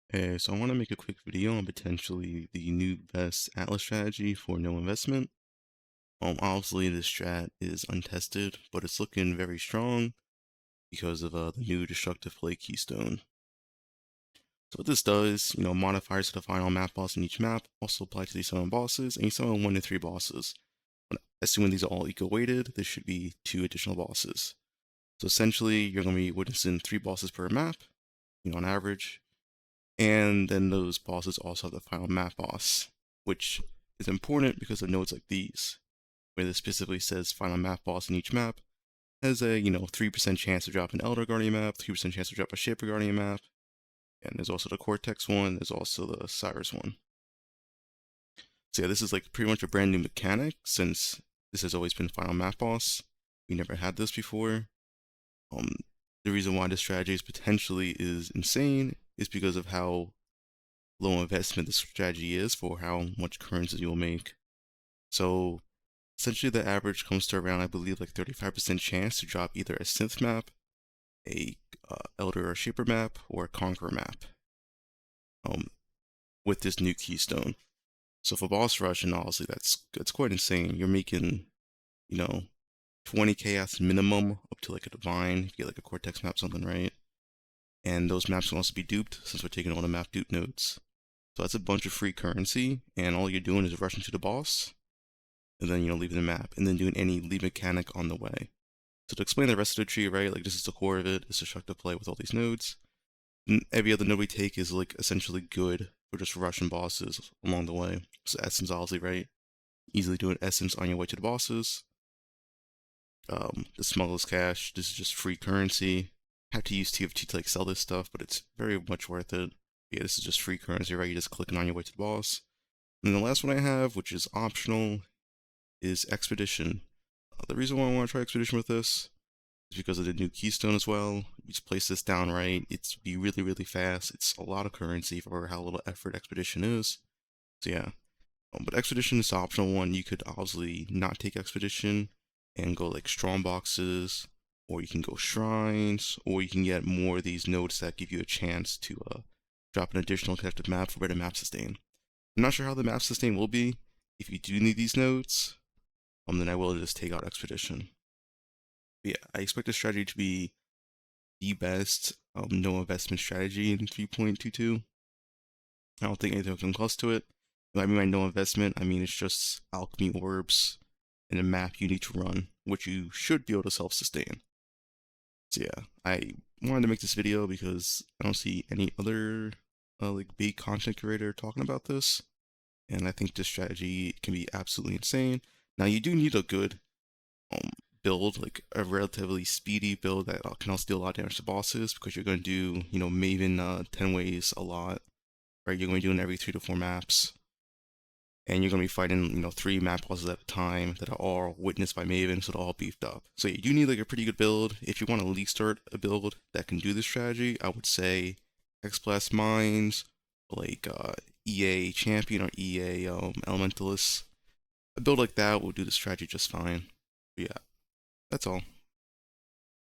Hey, so I want to make a quick video on potentially the new best Atlas strategy for no investment. Obviously this strat is untested, but it's looking very strong because of the new destructive play keystone. So what this does, modifiers to the final map boss in each map also apply to these summon bosses, and you summon 1 to 3 bosses. Assuming these are all equal weighted, there should be 2 additional bosses. So essentially, you're going to be witnessing 3 bosses per map, on average. And then those bosses also have the final map boss, which is important because of nodes like these, where this specifically says final map boss in each map has a 3% chance to drop an Elder Guardian map, 3% chance to drop a Shaper Guardian map, and there's also the Cortex one, there's also the Cyrus one. So yeah, this is like pretty much a brand new mechanic since this has always been final map boss. We never had this before. The reason why this strategy is potentially insane is because of how low investment this strategy is for how much currency you'll make. So essentially the average comes to around, I believe, like 35% chance to drop either a synth map, a Elder or Shaper map, or a Conqueror map with this new keystone. So for boss rush, and honestly, that's quite insane. You're making, 20 chaos minimum up to like a divine, you get like a Cortex map, something, right? And those maps can also be duped since we're taking all the map dupe nodes. So that's a bunch of free currency, and all you're doing is rushing to the boss, and then, leaving the map, and then doing any lead mechanic on the way. So to explain the rest of the tree, right, like this is the core of it, it's destructive play with all these nodes. And every other node we take is like essentially good for just rushing bosses along the way. So Essence, obviously, right? Easily doing Essence on your way to the bosses. The Smuggler's Cash, this is just free currency. Have to use TFT to like sell this stuff, but it's very much worth it. Yeah, this is just free currency, right? You're just clicking on your way to the boss. And the last one I have, which is optional, is Expedition. The reason why I want to try Expedition with this is because of the new keystone as well. You just place this down right, it's be really, really fast. It's a lot of currency for how little effort Expedition is. So yeah, but Expedition is the optional one. You could obviously not take Expedition and go like strong boxes, or you can go shrines, or you can get more of these nodes that give you a chance to drop an additional connected map for better map sustain. I'm not sure how the map sustain will be. If you do need these nodes, then I will just take out Expedition. But yeah, I expect this strategy to be the best no investment strategy in 3.22. I don't think anything will come close to it. When I mean by no investment, I mean it's just alchemy orbs and a map you need to run, which you should be able to self-sustain. So yeah, I wanted to make this video because I don't see any other like big content creator talking about this, and I think this strategy can be absolutely insane. Now you do need a good build, like a relatively speedy build that can also deal a lot of damage to bosses, because you're going to do, Maven 10 ways a lot, right? You're going to be doing every 3 to 4 maps, and you're going to be fighting, 3 map bosses at a time that are all witnessed by Maven, so they're all beefed up. So you do need like a pretty good build. If you want to at least start a build that can do this strategy, I would say X-Blast Mines, like EA Champion or EA Elementalist. A build like that will do the strategy just fine. But yeah, that's all.